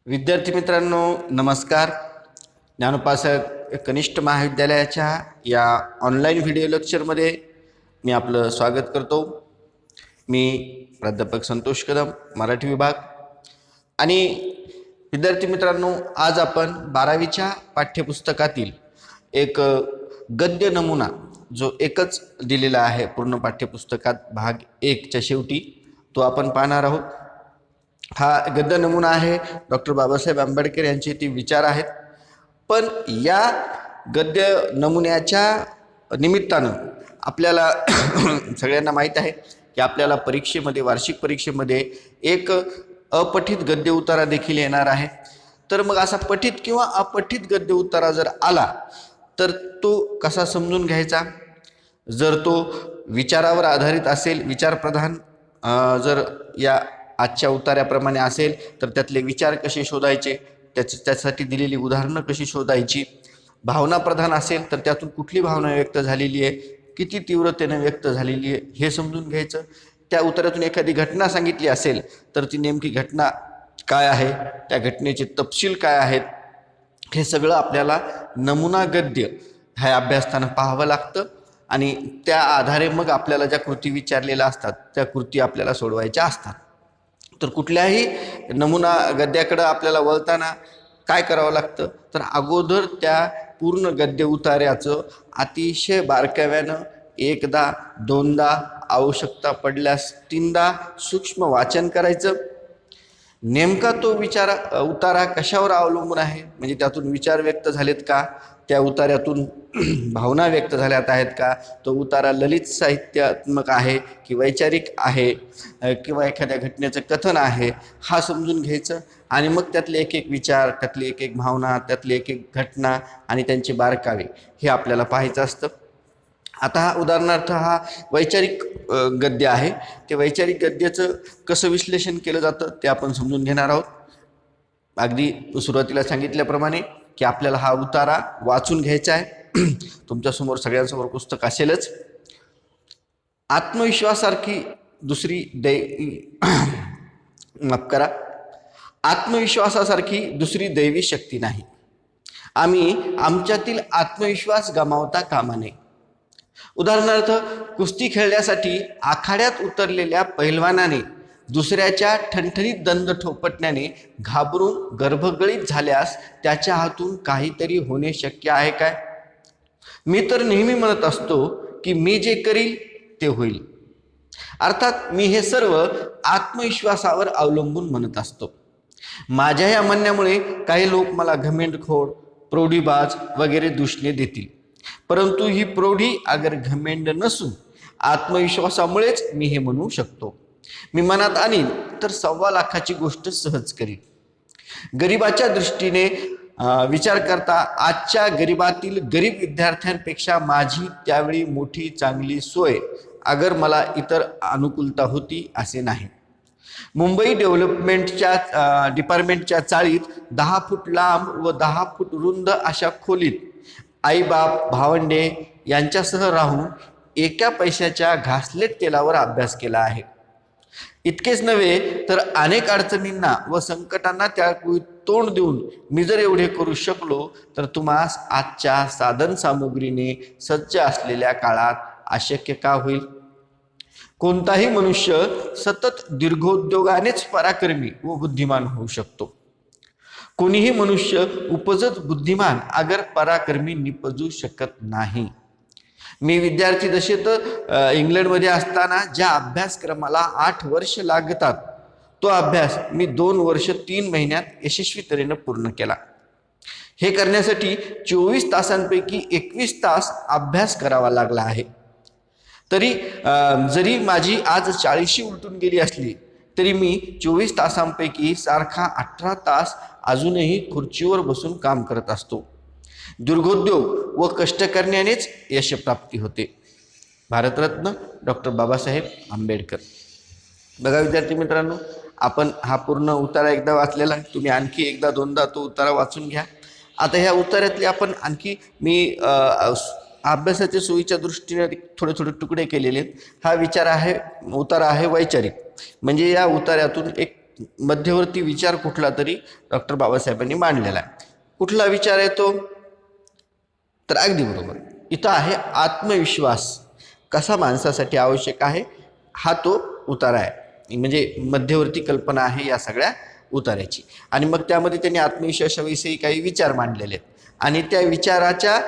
विद्यार्थी मित्रांनो नमस्कार. ज्ञानोपासक कनिष्ठ महाविद्यालयाच्या या ऑनलाईन व्हिडिओ लेक्चरमध्ये मी आपलं स्वागत करतो. मी प्राध्यापक संतोष कदम, मराठी विभाग. आणि विद्यार्थी मित्रांनो, आज आपण 12वीच्या पाठ्यपुस्तकातील एक गद्य नमुना जो एकच दिलेला आहे पूर्ण पाठ्यपुस्तकात भाग 1 च्या शेवटी, तो आपण पाहणार आहोत. हा गद्य नमुना आहे डॉक्टर बाबासाहेब आंबेडकर यांचे ते विचार आहेत. पण या गद्य नमुन्याच्या निमित्तानं आपल्याला सगळ्यांना माहीत आहे की आपल्याला परीक्षेमध्ये, वार्षिक परीक्षेमध्ये एक अपठित गद्य उतारा देखील येणार आहे. तर मग असा पठित किंवा अपठित गद्य उतारा जर आला तर तो कसा समजून घ्यायचा? जर तो विचारावर आधारित असेल, विचारप्रधान जर या आजच्या उतार्याप्रमाणे असेल तर त्यातले विचार कसे शोधायचे, त्यासाठी दिलेली उदाहरणं कशी शोधायची. भावनाप्रधान असेल तर त्यातून कुठली भावना व्यक्त झालेली आहे, किती तीव्रतेने व्यक्त झालेली आहे हे समजून घ्यायचं. त्या उतार्यातून एखादी घटना सांगितली असेल तर ती नेमकी घटना काय आहे, त्या घटनेचे तपशील काय आहेत, हे सगळं आपल्याला नमुना गद्य ह्या अभ्यासताना पाहावं लागतं. आणि त्या आधारे मग आपल्याला ज्या कृती विचारलेल्या असतात त्या कृती आपल्याला सोडवायच्या असतात. तर कुठल्याही नमुना गद्याकडं आपल्याला वळताना काय करावं लागतं, तर अगोदर त्या पूर्ण गद्य उतार्याचं अतिशय बारकाव्यानं एकदा, दोनदा, आवश्यकता पडल्यास 3दा सूक्ष्म वाचन करायचं. नेमका तो उतारा कशावर अवलंबून आहे, म्हणजे त्यातून विचार व्यक्त झालेत का, त्या उतार्यातून भावना व्यक्त झाल्यात आहेत का, तो उतारा ललित साहित्यात्मक आहे की वैचारिक आहे किंवा एखाद्या घटनेचं कथन आहे, हा समजून घ्यायचं. आणि मग त्यातले एक एक विचार, त्यातली एक एक भावना, त्यातली एक एक घटना आणि त्यांचे बारकावे हे आपल्याला पाहायचं असतं. आता उदाहरणार्थ हा वैचारिक गद्य आहे. ते वैचारिक गद्याचं कसं विश्लेषण केलं जातं ते आपण समजून घेणार आहोत. अगदी सुरुवातीला सांगितल्याप्रमाणे की आपल्याला हा उतारा वाचून घ्यायचा आहे. तुमच्यासमोर सगळ्यांसमोर पुस्तक असेलच. आत्मविश्वासासारखी दुसरी आत्मविश्वासासारखी दुसरी दैवी शक्ती नाही. आम्ही आमच्यातील आत्मविश्वास गमावता कामा नये. उदाहरणार्थ, कुस्ती खेळण्यासाठी आखाड्यात उतरलेल्या पैलवानाने दुसऱ्याच्या ठणठणीत दंड ठोपटण्याने घाबरून गर्भगळीत झाल्यास त्याच्या हातून काहीतरी होणे शक्य आहे काय? मी तर नेहमी म्हणत असतो की मी जे करील ते होईल. अर्थात मी हे सर्व आत्मविश्वासावर अवलंबून म्हणत असतो. माझ्या या म्हणण्यामुळे काही लोक मला घमेंडखोर, प्रौढीबाज वगैरे दूषणे देतील. परंतु ही प्रौढी अगर घमेंड नसून आत्मविश्वासामुळेच मी हे म्हणू शकतो. मी मनात आणीन तर 1.25 लाखाची गोष्ट सहज करीन. गरिबाच्या दृष्टीने विचार करता आजच्या गरिबातील गरीब विद्यार्थ्यांपेक्षा माझी त्यावेळी मोठी चांगली सोय अगर मला इतर अनुकूलता होती असे नाही. मुंबई डेव्हलपमेंटच्या डिपार्टमेंटच्या चाळीत 10 फूट लांब व 10 फूट रुंद अशा खोलीत आईबाप, भावंडे यांच्यासह राहून एका पैशाच्या घासलेट तेलावर अभ्यास केला आहे. इतकेच नव्हे तर अनेक अडचणींना व संकटांना त्यावेळी तोंड देऊन मी जर एवढे करू शकलो तर तुम्हास आजच्या साधन सामुग्रीने सज्ज असलेल्या काळात अशक्य का होईल? कोणताही मनुष्य सतत दीर्घोद्योगानेच पराक्रमी व बुद्धिमान होऊ शकतो. कोणीही मनुष्य उपजत बुद्धिमान अगर पराक्रमी निपजू शकत नाही. मी विद्यार्थी दशेत इंग्लंडमध्ये असताना ज्या अभ्यासक्रमाला 8 वर्ष लागतात तो अभ्यास मी 2 वर्ष 3 महिन्यात यशस्वी तऱ्हेने पूर्ण केला. हे करण्यासाठी 24 तासांपैकी 21 तास अभ्यास करावा लागला आहे. जरी माझी आज 40शी उलटून गेली असली तरी मी 24 तासांपैकी सारखा 18 तास अजूनही खुर्चीवर बसून काम करत असतो. दीर्घोद्योग व कष्ट करण्यानेच यशप्राप्ती होते. भारतरत्न डॉक्टर बाबासाहेब आंबेडकर. बघा विद्यार्थी मित्रांनो, आपण हा पूर्ण उतारा एकदा वाचलेला आहे. तुम्ही आणखी एकदा, दोनदा तो उतारा वाचून घ्या. आता ह्या उतार्यातले आपण आणखी मी अभ्यासाच्या सोयीच्या दृष्टीने थोडे थोडे तुकडे केलेले आहेत. हा उतारा आहे वैचारिक. म्हणजे या उतार्यातून एक मध्यवर्ती विचार कुठला तरी डॉक्टर बाबासाहेबांनी मांडलेला आहे. कुठला विचार आहे तो? तर अगदी बरोबर, इथं आहे आत्मविश्वास कसा माणसासाठी आवश्यक आहे, हा तो उतारा आहे. म्हणजे मध्यवर्ती कल्पना आहे या सगळ्या उतार्याची. आणि मग त्यामध्ये त्यांनी आत्मविश्वासाविषयी काही विचार मांडलेले आहेत आणि त्या विचाराच्या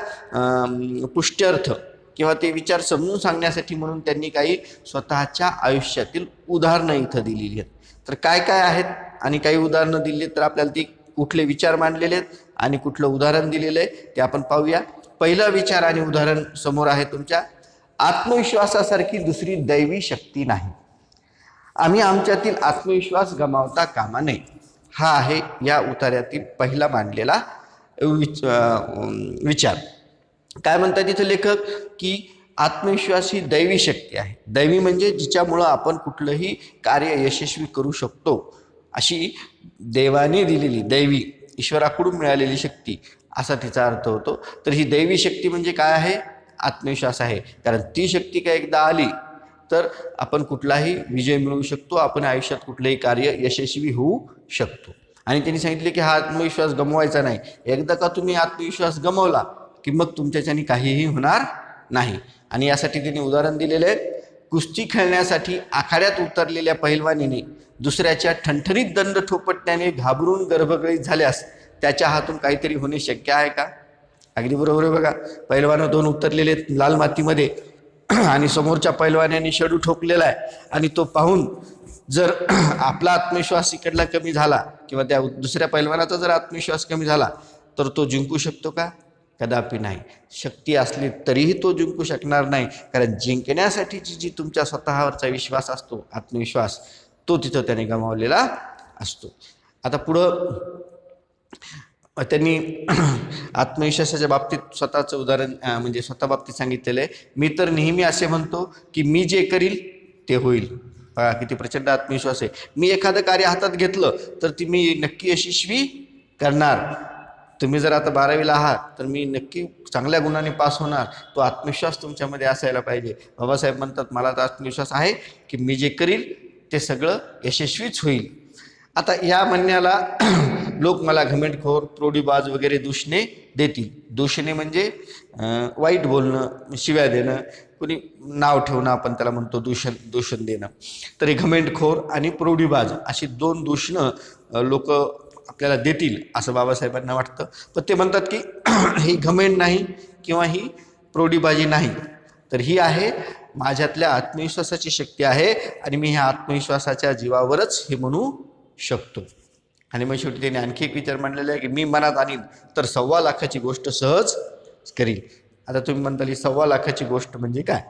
पुष्ट्यर्थ किंवा ते विचार समजून सांगण्यासाठी म्हणून त्यांनी काही स्वतःच्या आयुष्यातील उदाहरणं इथं दिलेली आहेत. तर काय काय आहेत आणि काही उदाहरणं दिली तर आपल्याला ती कुठले विचार मांडलेले आहेत आणि कुठलं उदाहरण दिलेलं आहे ते आपण पाहूया. पहिलं विचार आणि उदाहरण समोर आहे तुमच्या. आत्मविश्वासासारखी दुसरी दैवी शक्ती नाही. आम्ही आमच्यातील आत्मविश्वास गमावता कामा नये. हा आहे या उतार्यातील पहिला मांडलेला विचार. काय म्हणतात तिथं लेखक की आत्मविश्वास ही दैवी शक्ती आहे. दैवी म्हणजे जिच्यामुळं आपण कुठलंही कार्य यशस्वी करू शकतो, अशी देवाने दिलेली दैवी ईश्वराकडून मिळालेली शक्ती असा तिचा अर्थ होतो. तर ही दैवी शक्ती म्हणजे काय आहे? आत्मविश्वास आहे. कारण ती शक्ती काय एकदा आली तर आपण कुठलाही विजय मिळवू शकतो, आपण आयुष्यात कुठलंही कार्य यशस्वी होऊ शकतो. आणि त्यांनी सांगितले की हा आत्मविश्वास गमवायचा नाही. एकदा का तुम्ही आत्मविश्वास गमवला की मग तुमच्याच्याने काहीही होणार नाही. आणि यासाठी त्यांनी उदाहरण दिलेलं आहे. कुस्ती खेळण्यासाठी आखाड्यात उतरलेल्या पहिलवानीने दुसऱ्याच्या ठणठणीत दंड ठोपटण्याने घाबरून गर्भगळीत झाल्यास त्याच्या हातून काहीतरी होणे शक्य आहे का? अगदी बरोबर आहे बघा. पहिलवानं दोन उतरलेले लाल मातीमध्ये आणि समोरच्या पहिलवानाने शेडू ठोकलेला आहे आणि तो पाहून जर आपला आत्मविश्वास इकडला कमी झाला किंवा त्या दुसऱ्या पहिलवानाचा जर आत्मविश्वास कमी झाला तर तो जिंकू शकतो का? कदापि नाही. शक्ती असली तरीही तो जिंकू शकणार नाही. कारण जिंकण्यासाठीची जी तुमच्या स्वतःवरचा विश्वास असतो, आत्मविश्वास, तो तिथं त्याने गमावलेला असतो. आता पुढं त्यांनी आत्मविश्वासाच्या बाबतीत स्वतःचं उदाहरण म्हणजे स्वतः बाबतीत सांगितलेलं आहे. मी तर नेहमी असे म्हणतो की मी जे करील ते होईल. बघा किती प्रचंड आत्मविश्वास आहे. मी एखादं कार्य हातात घेतलं तर ती मी नक्की यशस्वी करणार. तुम्ही जर आता 12वीला आहात तर मी नक्की चांगल्या गुणाने पास होणार. तो आत्मविश्वास तुमच्यामध्ये असायला पाहिजे. बाबासाहेब म्हणतात मला तर आत्मविश्वास आहे की मी जे करील ते सगळं यशस्वीच होईल. आता या म्हणण्याला लोक मला घमेंडखोर, प्रोडीबाज वगैरे दूषणे देतील. दूषणे म्हणजे वाईट बोलणं, शिव्या देणं, कोणी नाव ठेवणं, आपण त्याला म्हणतो दूषण देणं. तर हे घमेंडखोर आणि प्रोडीबाज अशी दोन दूषणं लोक आपल्याला देतील असं बाबासाहेबांना वाटतं. पण ते म्हणतात की ही घमेंड नाही किंवा ही प्रोडीबाजी नाही, तर ही आहे माझ्यातल्या आत्मविश्वासाची शक्ती आहे आणि मी ह्या आत्मविश्वासाच्या जीवावरच हे म्हणू शकतो. आणि मग शेवटी त्यांनी आणखी एक विचार मांडलेला आहे की मी मनात आणीन तर 1.25 लाखाची गोष्ट सहज करील. आता तुम्ही म्हणताल ही 1.25 लाखाची गोष्ट म्हणजे काय?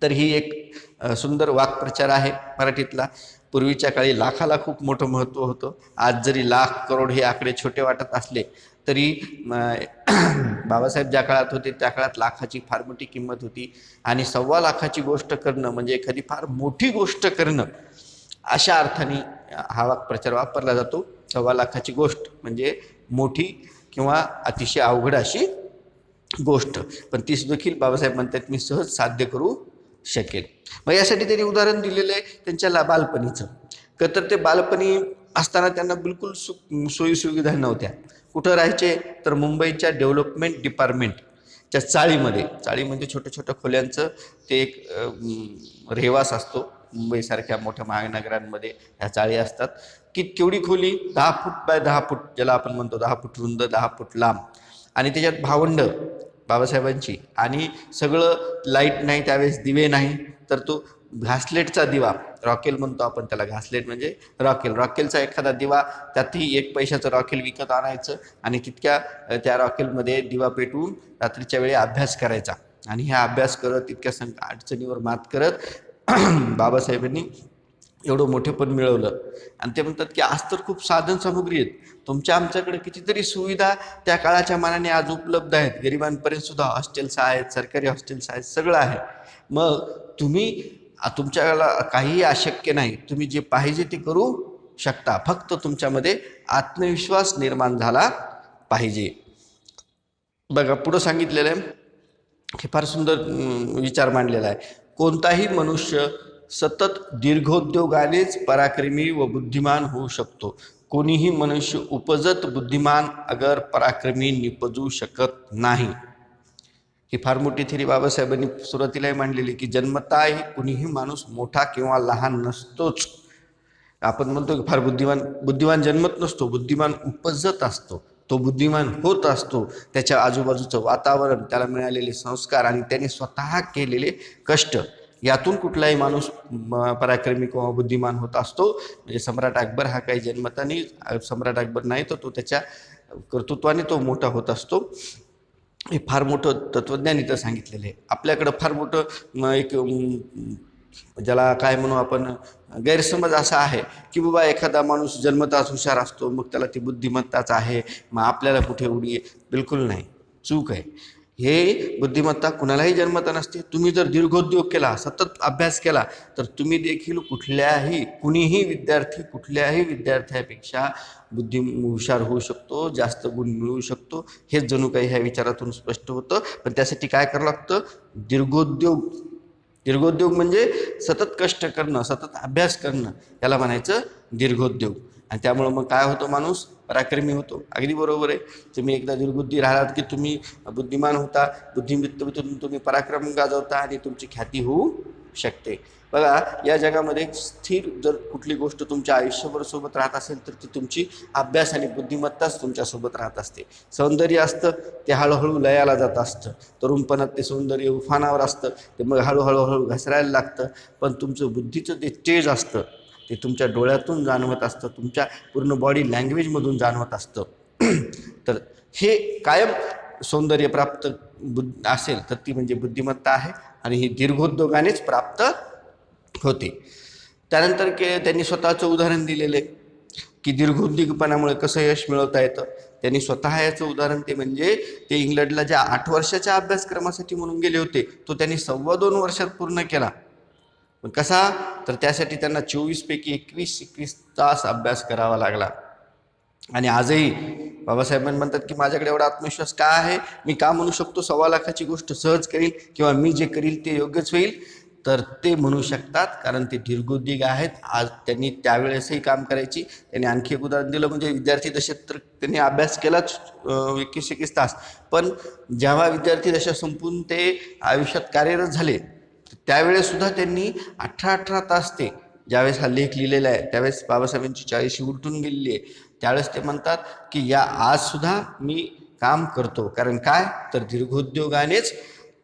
तर ही एक सुंदर वाक्प्रचार आहे मराठीतला. पूर्वीच्या काळी लाखाला खूप मोठं महत्त्व होतं. आज जरी लाख करोड हे आकडे छोटे वाटत असले तरी बाबासाहेब ज्या काळात होते त्या काळात लाखाची फार मोठी किंमत होती. आणि 1.25 लाखाची गोष्ट करणं म्हणजे एखादी फार मोठी गोष्ट करणं अशा अर्थाने हा वाक्प्रचार वापरला जातो. 1.25 लाखाची गोष्ट म्हणजे मोठी किंवा अतिशय अवघड अशी गोष्ट, पण तीच देखील बाबासाहेब म्हणतात मी सहज साध्य करू शकेल. मग यासाठी त्यांनी उदाहरण दिलेलं आहे त्यांच्या बालपणीचं. तर ते बालपणी असताना त्यांना बिलकुल सोयीसुविधा नव्हत्या. कुठं राहायचे तर मुंबईच्या डेव्हलपमेंट डिपार्टमेंटच्या चाळीमध्ये. चाळी म्हणजे छोट्या छोट्या खोल्यांचं ते एक रेवास असतो. मुंबईसारख्या मोठ्या महानगरांमध्ये ह्या चाळी असतात. की केवढी खोली? 10 फूट बाय 10 फूट, ज्याला आपण म्हणतो 10 फूट रुंद 10 फूट लांब. आणि त्याच्यात भावंड बाबासाहेबांची. आणि सगळं लाईट नाही त्यावेळेस, दिवे नाही, तर तो घासलेटचा दिवा, रॉकेल म्हणतो आपण त्याला. घासलेट म्हणजे रॉकेलचा एखादा दिवा, त्यातही 1 पैशाचं रॉकेल विकत आणायचं आणि त्या रॉकेलमध्ये दिवा पेटवून रात्रीच्या वेळी अभ्यास करायचा. आणि हा अभ्यास करत इतक्या अडचणीवर मात करत बाबासाहेबांनी एवढं मोठेपण मिळवलं. आणि ते म्हणतात की आज तर खूप साधन सामुग्री आहेत, आमच्याकडे कितीतरी सुविधा त्या काळाच्या मानाने आज उपलब्ध आहेत. गरिबांपर्यंत सुद्धा हॉस्टेल्स आहेत, सरकारी हॉस्टेल्स आहेत, सगळं आहे. मग तुमच्याला काहीही अशक्य नाही. तुम्ही जे पाहिजे ते करू शकता. फक्त तुमच्यामध्ये आत्मविश्वास निर्माण झाला पाहिजे. बघा पुढं सांगितलेलं आहे, हे फार सुंदर विचार मांडलेला आहे. कोणताही मनुष्य सतत दीर्घोद्योगानेच पराक्रमी व बुद्धिमान होऊ शकतो. कोणीही मनुष्य उपजत बुद्धिमान अगर पराक्रमी निपजू शकत नाही. ही फार मोठी थिरी बाबासाहेबांनी सुरुवातीलाही मांडलेली की जन्मताही कुणीही माणूस मोठा किंवा लहान नसतोच. आपण म्हणतो की फार बुद्धिमान जन्मत नसतो, बुद्धिमान उपजत असतो. तो बुद्धिमान होत असतो त्याच्या आजूबाजूचं वातावरण, त्याला मिळालेले संस्कार आणि त्याने स्वतः केलेले कष्ट, यातून कुठलाही माणूस पराक्रमी किंवा बुद्धिमान होत असतो. म्हणजे सम्राट अकबर हा काही जन्मताने सम्राट अकबर नाही, तर तो त्याच्या कर्तृत्वाने तो मोठा होत असतो. हे फार मोठं तत्त्वज्ञान इथं सांगितलेलं आहे. आपल्याकडं फार मोठं एक ज्याला काय म्हणू आपण गैरसमज असा आहे की बाबा एखादा माणूस जन्मताच हुशार असतो, मग त्याला ती बुद्धिमत्ताच आहे, मग आपल्याला कुठे उडी आहे. बिलकुल नाही, चूक आहे. हे बुद्धिमत्ता कुणालाही जन्मता नसते. तुम्ही जर दीर्घोद्योग केला, सतत अभ्यास केला, तर तुम्ही देखील कुणीही विद्यार्थी कुठल्याही विद्यार्थ्यापेक्षा हुशार होऊ शकतो, जास्त गुण मिळवू शकतो. हेच जणू काही ह्या विचारातून स्पष्ट होतं. पण त्यासाठी काय करावं लागतं? दीर्घोद्योग म्हणजे सतत कष्ट करणं, सतत अभ्यास करणं, याला म्हणायचं दीर्घोद्योग. आणि त्यामुळं मग काय होतं? माणूस पराक्रमी होतो. अगदी बरोबर आहे. तुम्ही एकदा दीर्घबुद्धी राहिलात की तुम्ही बुद्धिमान होता, बुद्धिमत्तेतून तुम्ही पराक्रम गाजवता आणि तुमची ख्याती होऊ शकते. बघा, या जगामध्ये स्थिर जर कुठली गोष्ट तुमच्या आयुष्यभर सोबत राहत असेल तर ती तुमची अभ्यास आणि बुद्धिमत्ताच तुमच्यासोबत राहत असते. सौंदर्य असतं ते हळूहळू लयाला जात असतं. तरुणपणात ते सौंदर्य उफानावर असतं, ते मग हळूहळू घसरायला लागतं. पण तुमचं बुद्धीचं जे तेज असतं ते तुमच्या डोळ्यातून जाणवत असतं, तुमच्या पूर्ण बॉडी लँग्वेजमधून जाणवत असतं. तर हे कायम सौंदर्य प्राप्त असेल तर ती म्हणजे बुद्धिमत्ता आहे आणि ही दीर्घोद्योगानेच प्राप्त होते. त्यानंतर त्यांनी स्वतःचं उदाहरण दिलेलं आहे की दीर्घोद्योगपणामुळे कसं यश मिळवता येतं. त्यांनी स्वतः याचं उदाहरण ते म्हणजे ते इंग्लंडला ज्या 8 वर्षाच्या अभ्यासक्रमासाठी म्हणून गेले होते, तो त्यांनी 2.25 वर्षात पूर्ण केला. पण कसा? तर त्यासाठी त्यांना 24 पैकी 21 तास अभ्यास करावा लागला. आणि आजही बाबासाहेबांनी म्हणतात की माझ्याकडे एवढा आत्मविश्वास का आहे, मी का म्हणू शकतो 1.25 लाखाची गोष्ट सहज करील किंवा मी जे करील ते योग्यच होईल? तर ते म्हणू शकतात कारण ते दीर्घोद्योग आहेत. आज त्यांनी त्यावेळेसही काम करायची. त्यांनी आणखी एक उदाहरण दिलं म्हणजे विद्यार्थी दशेत तर त्यांनी अभ्यास केलाच 21 तास. पण जेव्हा विद्यार्थी दशा संपून ते आयुष्यात कार्यरत झाले त्यावेळेससुद्धा त्यांनी 18 तास ते ज्यावेळेस हा लेख लिहिलेला आहे त्यावेळेस बाबासाहेबांची 40शी उलटून गेलेली आहे. त्यावेळेस ते म्हणतात की आजसुद्धा मी काम करतो. कारण काय? तर दीर्घोद्योगानेच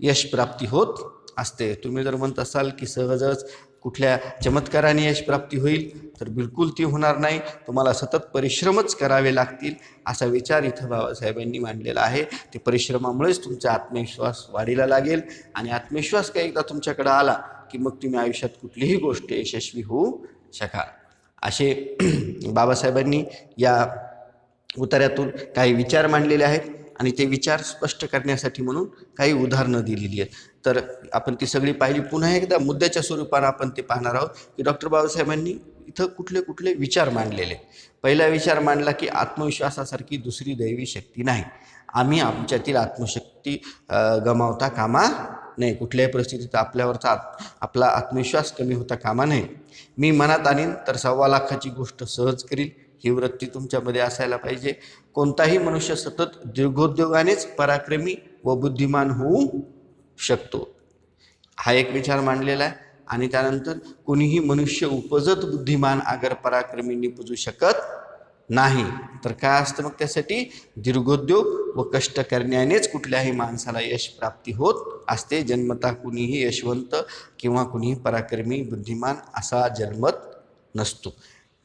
यश प्राप्ती होत असते. तुम्ही जर म्हणत असाल की सहजच कुठल्या चमत्काराने यश प्राप्ती होईल, तर बिलकुल ती होणार नाही. तुम्हाला सतत परिश्रमच करावे लागतील, असा विचार इथं बाबासाहेबांनी मांडलेला आहे. ते परिश्रमामुळेच तुमचा आत्मविश्वास वाढीला लागेल आणि आत्मविश्वास काही एकदा तुमच्याकडे आला की मग तुम्ही आयुष्यात कुठलीही गोष्ट यशस्वी होऊ शकाल. असे बाबासाहेबांनी या उतार्यातून काही विचार मांडलेले आहेत आणि ते विचार स्पष्ट करण्यासाठी म्हणून काही उदाहरणं दिलेली आहेत. तर आपण ती सगळी पाहिली. पुन्हा एकदा मुद्द्याच्या स्वरूपानं आपण ते पाहणार आहोत की डॉक्टर बाबासाहेबांनी इथं कुठले कुठले विचार मांडलेले. पहिला विचार मांडला की आत्मविश्वासासारखी दुसरी दैवी शक्ती नाही. आम्ही आमच्यातील आत्मशक्ती गमावता कामा नाही. कुठल्याही परिस्थितीत आपला आत्मविश्वास कमी होता कामा नये. मी मनात आणीन तर 1.25 लाखाची गोष्ट सहज करील, ही वृत्ती तुमच्यामध्ये असायला पाहिजे. कोणताही मनुष्य सतत दीर्घोद्योगानेच पराक्रमी व बुद्धिमान होऊ शकतो, हा एक विचार मांडलेला आहे. आणि त्यानंतर कोणीही मनुष्य उपजत बुद्धिमान अगर पराक्रमी निपजू शकत नाही. तर काय असतं मग? त्यासाठी दीर्घोद्योग व कष्ट करण्यानेच कुठल्याही माणसाला यश प्राप्ती होत असते. जन्मता कुणीही यशवंत किंवा कुणीही पराक्रमी बुद्धिमान असा जन्मत नसतो.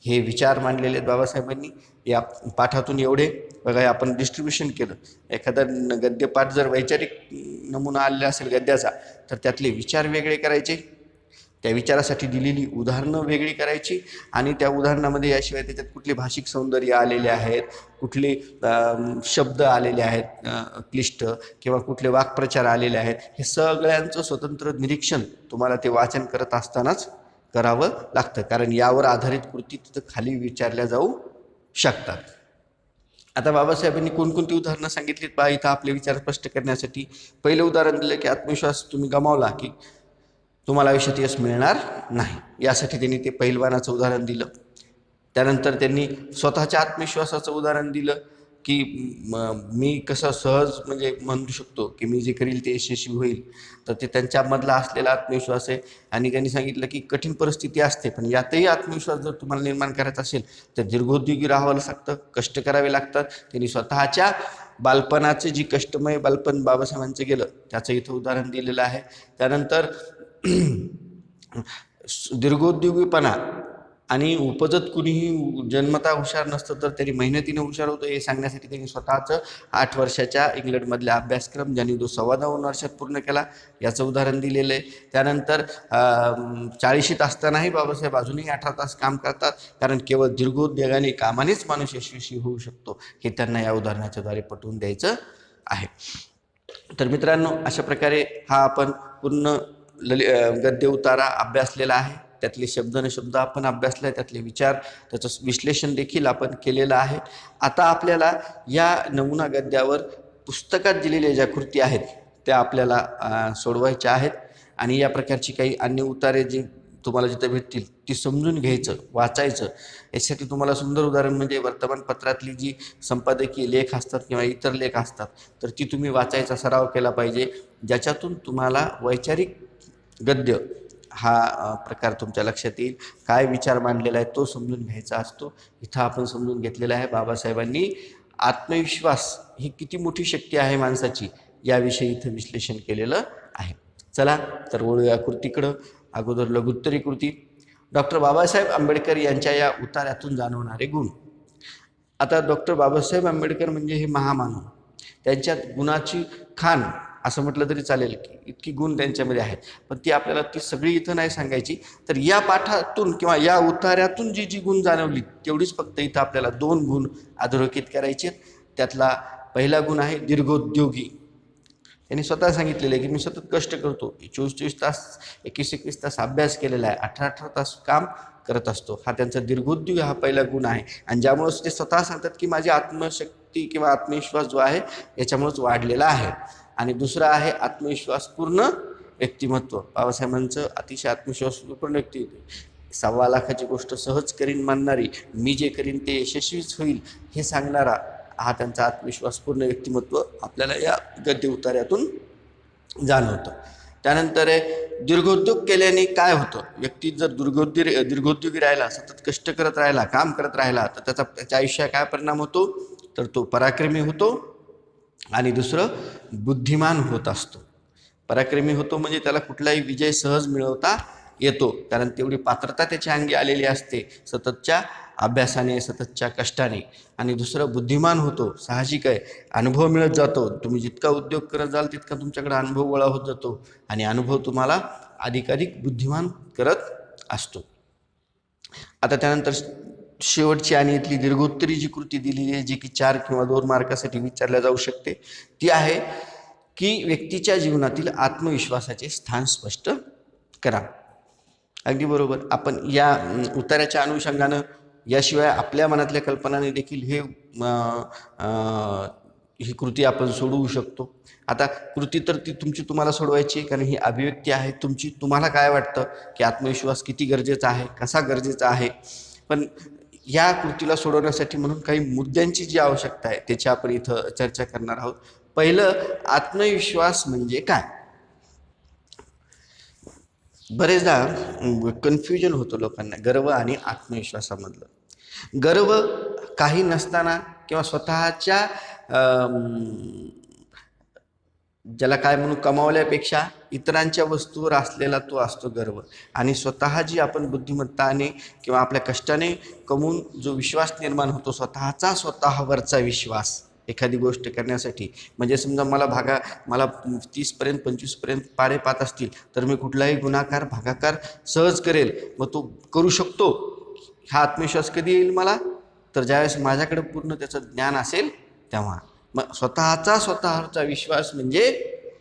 हे विचार मांडलेले आहेत बाबासाहेबांनी या पाठातून. एवढे बघा, आपण डिस्ट्रीब्युशन केलं. एखादा गद्यपाठ जर वैचारिक नमुना आलेला असेल गद्याचा, तर त्यातले विचार वेगळे करायचे, त्या विचारासाठी दिलेली उदाहरणं वेगळी करायची आणि त्या उदाहरणामध्ये याशिवाय त्याच्यात कुठले भाषिक सौंदर्य आलेले आहेत, कुठले शब्द आलेले आहेत क्लिष्ट, किंवा कुठले वाक्प्रचार आलेले आहेत, हे सगळ्यांचं स्वतंत्र निरीक्षण तुम्हाला ते वाचन करत असतानाच करावं लागतं. कारण यावर आधारित कृती तिथं खाली विचारल्या जाऊ शकतात. आता बाबासाहेबांनी कोणकोणती उदाहरणं सांगितलीत पहा इथं आपले विचार स्पष्ट करण्यासाठी. पहिलं उदाहरण दिलं की आत्मविश्वास तुम्ही गमावला की तुम्हाला आयुष्यात यश मिळणार नाही. यासाठी त्यांनी ते पैलवानाचं उदाहरण दिलं. त्यानंतर त्यांनी स्वतःच्या आत्मविश्वासाचं उदाहरण दिलं की मी कसं सहज म्हणजे म्हणू शकतो की मी जे करील ते यशस्वी होईल. तर ते त्यांच्यामधला असलेला आत्मविश्वास आहे. आणि त्यांनी सांगितलं की कठीण परिस्थिती असते, पण यातही आत्मविश्वास जर तुम्हाला निर्माण करायचा असेल तर दीर्घोद्योगी राहावं लागतं, कष्ट करावे लागतात. त्यांनी स्वतःच्या बालपणाचे जी कष्टमय बालपण बाबासाहेबांचं गेलं त्याचं इथं उदाहरण दिलेलं आहे. त्यानंतर दीर्घोद्योगीपणा आणि उपजत कुणीही जन्मता हुशार नसतं, तर त्यांनी मेहनतीने हुशार होतं हे सांगण्यासाठी त्यांनी स्वतःचं 8 वर्षाच्या इंग्लंडमधला अभ्यासक्रम ज्यांनी तो 2.25 वर्षात पूर्ण केला याचं उदाहरण दिलेलं आहे. त्यानंतर 40शीत असतानाही बाबासाहेब अजूनही 18 तास काम करतात, कारण केवळ दीर्घोद्योगाने कामानेच माणूस यशस्वी होऊ शकतो हे त्यांना या उदाहरणाच्याद्वारे पटवून द्यायचं आहे. तर मित्रांनो, अशा प्रकारे हा आपण पूर्ण गद्य उतारा अभ्यासलेला आहे. त्यातले शब्द न शब्द आपण अभ्यासले, त्यातले विचार, त्याचं विश्लेषण देखील आपण केलेलं आहे. आता आपल्याला या नमुना गद्यावर पुस्तकात दिलेल्या ज्या कृती आहेत त्या आपल्याला सोडवायच्या आहेत. आणि या प्रकारची काही अन्य उतारे जी तुम्हाला जिथं भेटतील ती समजून घ्यायचं, वाचायचं. यासाठी तुम्हाला सुंदर उदाहरण म्हणजे वर्तमानपत्रातली जी संपादकीय लेख असतात किंवा इतर लेख असतात तर ती तुम्ही वाचायचा सराव केला पाहिजे, ज्याच्यातून तुम्हाला वैचारिक गद्य हा प्रकार तुमच्या लक्षात येईल. काय विचार मांडलेला आहे तो समजून घ्यायचा असतो. इथं आपण समजून घेतलेलं आहे बाबासाहेबांनी आत्मविश्वास ही किती मोठी शक्ती आहे माणसाची याविषयी इथं विश्लेषण केलेलं आहे. चला तर वळूया कृतीकडं. अगोदर लघुत्तरी कृती. डॉक्टर बाबासाहेब आंबेडकर यांच्या या उतार्यातून जाणवणारे गुण. आता डॉक्टर बाबासाहेब आंबेडकर म्हणजे हे महामानव, त्यांच्यात गुणाची खाण असं म्हटलं तरी चालेल की इतकी गुण त्यांच्यामध्ये आहेत. पण ती आपल्याला ती सगळी इथं नाही सांगायची. तर या पाठातून किंवा या उतार्यातून जी जी गुण जाणवली तेवढीच फक्त इथं आपल्याला 2 गुण अधोरेखित करायचे. त्यातला पहिला गुण आहे दीर्घोद्योगी. त्यांनी स्वतः सांगितलेलं आहे की मी सतत कष्ट करतो, 24-24 तास 21-21 तास अभ्यास केलेला आहे, 18-18 तास काम करत असतो. हा त्यांचा दीर्घोद्योग हा पहिला गुण आहे. आणि ज्यामुळेच ते स्वतः सांगतात की माझी आत्मशक्ती किंवा आत्मविश्वास जो आहे याच्यामुळेच वाढलेला आहे. आणि दुसरा आहे आत्मविश्वासपूर्ण व्यक्तिमत्व. बाबासाहेबांचं अतिशय आत्मविश्वासपूर्ण व्यक्तिमत्व. 1.25 लाखाची गोष्ट सहज करीन मानणारी, मी जे करीन ते यशस्वीच होईल हे सांगणारा हा त्यांचा आत्मविश्वासपूर्ण व्यक्तिमत्व आपल्याला या गद्य उतार्यातून जाणवतं. त्यानंतर दीर्घोद्योग केल्याने काय होतं. व्यक्ती जर दीर्घोद्योगी राहिला, सतत कष्ट करत राहिला, काम करत राहिला तर त्याच्या आयुष्यात काय परिणाम होतो, तर तो पराक्रमी होतो. आणि दुसरं बुद्धिमान होत असतो. पराक्रमी होतो म्हणजे त्याला कुठलाही विजय सहज मिळवता येतो, कारण तेवढी पात्रता त्याच्या अंगी आलेली असते सततच्या अभ्यासाने, सततच्या कष्टाने. आणि दुसरं बुद्धिमान होतो, साहजिक आहे, अनुभव मिळत जातो. तुम्ही जितका उद्योग करत जाल तितका तुमच्याकडे अनुभव गोळा होत जातो आणि अनुभव तुम्हाला अधिकाधिक बुद्धिमान करत असतो. आता त्यानंतर शेवटची आणि इथली दीर्घोत्तरी जी कृती दिलेली आहे जी की 4 किंवा 2 मार्कासाठी विचारल्या जाऊ शकते ती आहे की व्यक्तीच्या जीवनातील आत्मविश्वासाचे स्थान स्पष्ट करा. अगदी बरोबर. आपण या उतार्याच्या अनुषंगानं याशिवाय आपल्या मनातल्या कल्पनाने देखील ही कृती आपण सोडवू शकतो. आता कृती तर ती तुमची तुम्हाला सोडवायची, कारण ही अभिव्यक्ती आहे तुमची. तुम्हाला काय वाटतं की आत्मविश्वास किती गरजेचा आहे, कसा गरजेचा आहे. पण या कृतीला सोडवण्यासाठी म्हणून काही मुद्द्यांची जी आवश्यकता आहे त्याची आपण इथं चर्चा करणार आहोत. पहिलं, आत्मविश्वास म्हणजे काय. बरेचदा कन्फ्युजन होतं लोकांना गर्व आणि आत्मविश्वासामधलं. गर्व काही नसताना किंवा स्वतःच्या ज्याला काय म्हणू कमावल्यापेक्षा इतरांच्या वस्तूवर असलेला तो असतो गर्व. आणि स्वतः जी आपण बुद्धिमत्ताने किंवा आपल्या कष्टाने कमवून जो विश्वास निर्माण होतो, स्वतःवरचा विश्वास एखादी गोष्ट करण्यासाठी. म्हणजे समजा मला 30पर्यंत 25पर्यंत पाढे पात असतील तर मी कुठलाही गुणाकार भागाकार सहज करेल, मग तो करू शकतो. हा आत्मविश्वास कधी येईल मला, तर ज्यावेळेस माझ्याकडे पूर्ण त्याचं ज्ञान असेल तेव्हा. मग स्वतःवरचा विश्वास म्हणजे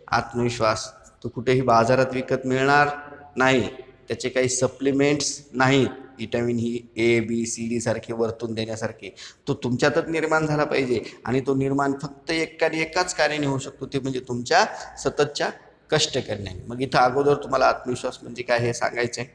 आत्मविश्वास. तो कुठेही बाजारात विकत मिळणार नाही, त्याचे काही सप्लिमेंट्स नाहीत, विटॅमिन ही ABCD सारखे वरतून देण्यासारखे. तो तुमच्यातच निर्माण झाला पाहिजे. आणि तो निर्माण फक्त एकाच कार्याने होऊ शकतो, ते म्हणजे तुमच्या सततच्या कष्ट करण्याने. मग इथं अगोदर तुम्हाला आत्मविश्वास म्हणजे काय हे सांगायचं आहे.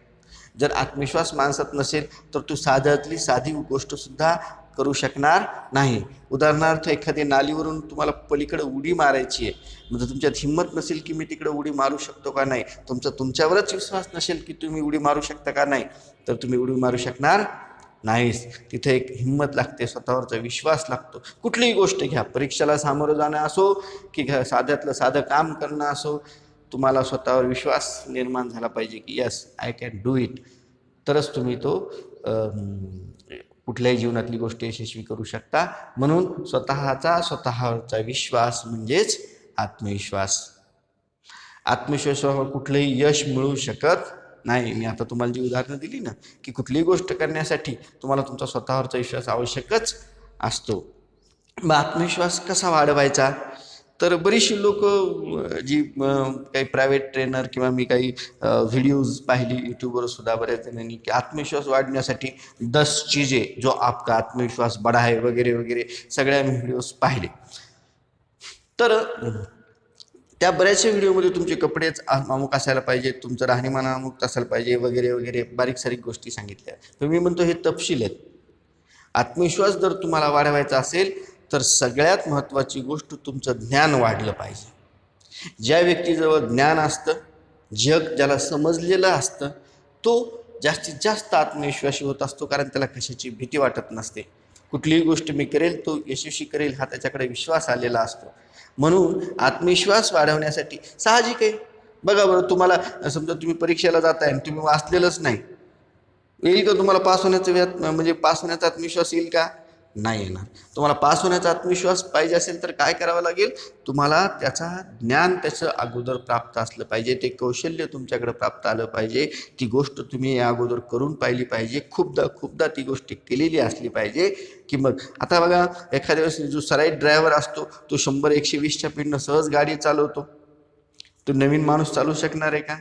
जर आत्मविश्वास माणसात नसेल तर तू साध्यातली साधी गोष्टसुद्धा करू शकणार नाही. उदाहरणार्थ एखाद्या नालीवरून तुम्हाला पलीकडे उडी मारायची आहे, म्हणजे तुमच्यात हिंमत नसेल की मी तिकडे उडी मारू शकतो का नाही, तुमच्यावरच विश्वास नसेल की तुम्ही उडी मारू शकता का नाही, तर तुम्ही उडी मारू शकणार नाहीच. तिथे एक हिंमत लागते, स्वतःवरचा विश्वास लागतो. कुठलीही गोष्ट घ्या, परीक्षेला सामोरं जाणं असो की साध्यातलं साधं काम करणं असो, तुम्हाला स्वतःवर विश्वास निर्माण झाला पाहिजे की yes I can do it. तरच तुम्ही तो कुठल्याही जीवनातली गोष्ट यशस्वी करू शकता. म्हणून स्वतःवरचा विश्वास म्हणजेच आत्मविश्वास. आत्मविश्वासावर कुठलंही यश मिळू शकत नाही. मी आता तुम्हाला जी उदाहरणं दिली ना, की कुठलीही गोष्ट करण्यासाठी तुम्हाला तुमचा स्वतःवरचा विश्वास आवश्यकच असतो. मग आत्मविश्वास कसा वाढवायचा, तर बरीचशी लोक जी काही प्रायव्हेट ट्रेनर किंवा मी काही व्हिडिओज पाहिली यूट्यूबवर सुद्धा बऱ्याच जणांनी, की आत्मविश्वास वाढण्यासाठी 10 चीजें जो आपका आत्मविश्वास बढ़ाए वगैरे वगैरे सगळ्या मी व्हिडिओज पाहिले. तर त्या बऱ्याचशा व्हिडिओमध्ये तुमचे कपडेच अमुक असायला पाहिजे, तुमचं राहणीमान अमुक असायला पाहिजे वगैरे वगैरे बारीक सारीक गोष्टी सांगितल्या. तर मी म्हणतो हे तपशील आहेत. आत्मविश्वास जर तुम्हाला वाढवायचा असेल तर सगळ्यात महत्त्वाची गोष्ट तुमचं ज्ञान वाढलं पाहिजे. ज्या व्यक्तीजवळ ज्ञान असतं, जग ज्याला समजलेलं असतं, तो जास्तीत जास्त आत्मविश्वासी होत असतो, कारण त्याला कशाची भीती वाटत नसते. कुठलीही गोष्ट मी करेल तो यशस्वी करेल हा त्याच्याकडे विश्वास आलेला असतो. म्हणून आत्मविश्वास वाढवण्यासाठी साहजिक आहे. बघा बरं, तुम्हाला समजा तुम्ही परीक्षेला जाताय आणि तुम्ही वाचलेलंच नाही, येईल का तुम्हाला पास होण्याचा म्हणजे पास होण्याचा आत्मविश्वास येईल का? नाही येणार. तुम्हाला पास होण्याचा आत्मविश्वास पाहिजे असेल तर काय करावं लागेल, तुम्हाला त्याचा ज्ञान त्याचं अगोदर प्राप्त असलं पाहिजे, ते कौशल्य तुमच्याकडे प्राप्त आलं पाहिजे, ती गोष्ट तुम्ही या अगोदर करून पाहिली पाहिजे, खूपदा ती गोष्ट केलेली असली पाहिजे. की मग आता बघा, एखाद्या वेळेस जो सराईत ड्रायव्हर असतो तो 100-120च्या स्पीडनं सहज गाडी चालवतो, तो नवीन माणूस चालू शकणार आहे का?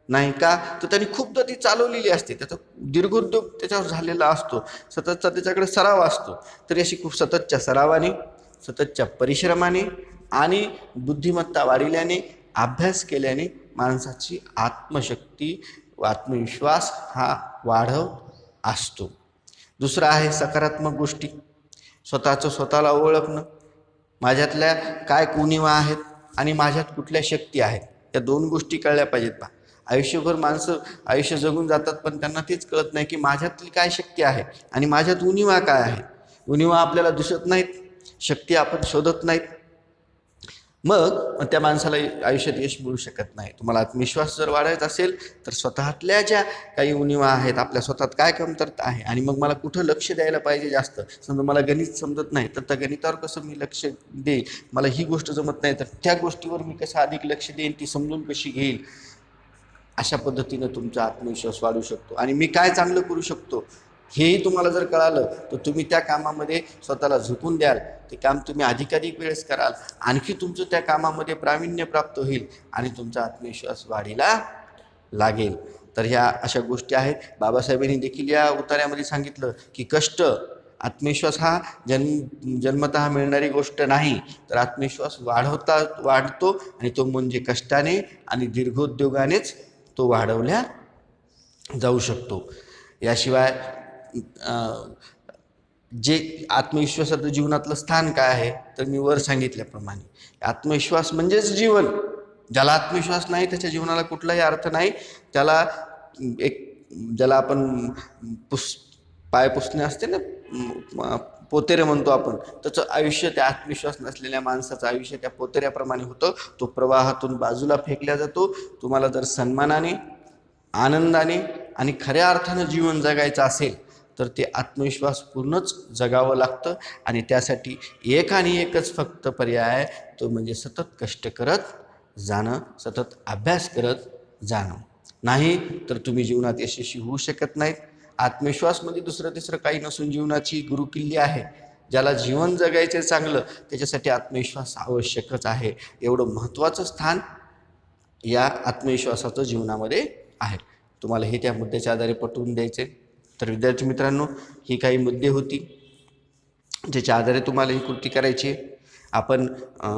नाही. का? तर त्यांनी खूपदा ती चालवलेली असते, त्याचा दीर्घोद्योग त्याच्यावर झालेला असतो, सततचा त्याच्याकडे सराव असतो. तर अशी खूप सततच्या सरावाने, सततच्या परिश्रमाने आणि बुद्धिमत्ता वाढविल्याने, अभ्यास केल्याने माणसाची आत्मशक्ती, आत्मविश्वास हा वाढत असतो. दुसरं आहे सकारात्मक गोष्टी. स्वतःला ओळखणं, माझ्यातल्या काय उणिवा आहेत आणि माझ्यात कुठल्या शक्ती आहेत, या 2 गोष्टी कळल्या पाहिजेत. पहा, आयुष्यभर माणसं आयुष्य जगून जातात, पण त्यांना तेच कळत नाही की माझ्यातली काय शक्ती आहे आणि माझ्यात उणिवा काय आहे. उणिवा आपल्याला दिसत नाहीत, शक्ती आपण शोधत नाहीत, मग त्या माणसाला आयुष्यात यश मिळू शकत नाही. तुम्हाला आत्मविश्वास जर वाढवायचा असेल तर स्वतःतल्या ज्या काही उणिवा आहेत, आपल्या स्वतःत काय कमतरता आहे आणि मग मला कुठं लक्ष द्यायला पाहिजे जास्त. समजा मला गणित समजत नाही तर त्या गणितावर कसं मी लक्ष देईल, मला ही गोष्ट जमत नाही तर त्या गोष्टीवर मी कसं अधिक लक्ष देईन, ती समजून कशी घेईल, अशा पद्धतीनं तुमचा आत्मविश्वास वाढू शकतो. आणि मी काय चांगलं करू शकतो हेही तुम्हाला जर कळालं तर तुम्ही त्या कामामध्ये स्वतःला झोकून द्याल, ते काम तुम्ही अधिकाधिक वेळेस कराल, आणखी तुमचं त्या कामामध्ये प्रावीण्य प्राप्त होईल आणि तुमचा आत्मविश्वास वाढीला लागेल. तर ह्या अशा गोष्टी आहेत. बाबासाहेबांनी देखील या उतार्यामध्ये सांगितलं की कष्ट, आत्मविश्वास हा जन्मतः मिळणारी गोष्ट नाही, तर आत्मविश्वास वाढतो आणि तो म्हणजे कष्टाने आणि दीर्घोद्योगानेच तो वाढवल्या जाऊ शकतो. याशिवाय जे आत्मविश्वासाचं जीवनातलं स्थान काय आहे, तर मी वर सांगितल्याप्रमाणे आत्मविश्वास म्हणजेच जीवन. ज्याला आत्मविश्वास नाही त्याच्या जीवनाला कुठलाही अर्थ नाही. त्याला ज्याला आपण पाय पुसणे असते ना, पोतेरे म्हणतो आपण, त्याचं आयुष्य त्या आत्मविश्वास नसलेल्या माणसाचं आयुष्य त्या पोतेऱ्याप्रमाणे होतं. तो प्रवाहातून बाजूला फेकल्या जातो. तुम्हाला जर सन्मानाने, आनंदाने आणि खऱ्या अर्थानं जीवन जगायचं असेल तर ते आत्मविश्वास पूर्णच जगावं लागतं. आणि त्यासाठी एक आणि एकच फक्त पर्याय आहे, तो म्हणजे सतत कष्ट करत जाणं, सतत अभ्यास करत जाणं. नाही तर तुम्ही जीवनात यशस्वी होऊ शकत नाहीत. आत्मविश्वासमध्ये दुसरं तिसरं काही नसून जीवनाची गुरुकिल्ली आहे. ज्याला जीवन जगायचं चांगलं त्याच्यासाठी आत्मविश्वास आवश्यकच आहे. एवढं महत्त्वाचं स्थान या आत्मविश्वासाचं जीवनामध्ये आहे. तुम्हाला हे त्या मुद्द्याच्या आधारे पटवून द्यायचे. तर विद्यार्थी मित्रांनो, ही काही मुद्दे होती ज्याच्या आधारे तुम्हाला ही कृती करायची. आपण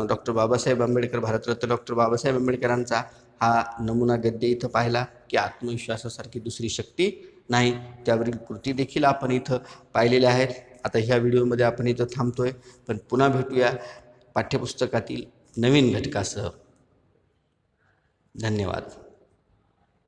डॉक्टर बाबासाहेब आंबेडकर, भारतरत्न डॉक्टर बाबासाहेब आंबेडकरांचा हा नमुना गद्य इथं पाहिला की आत्मविश्वासासारखी दुसरी शक्ती नाही, त्यावरील कृती देखील आपण इथं पाहिलेल्या आहेत. आता ह्या व्हिडिओमध्ये आपण इथं थांबतोय, पण पुन्हा भेटूया पाठ्यपुस्तकातील नवीन घटकासह. धन्यवाद.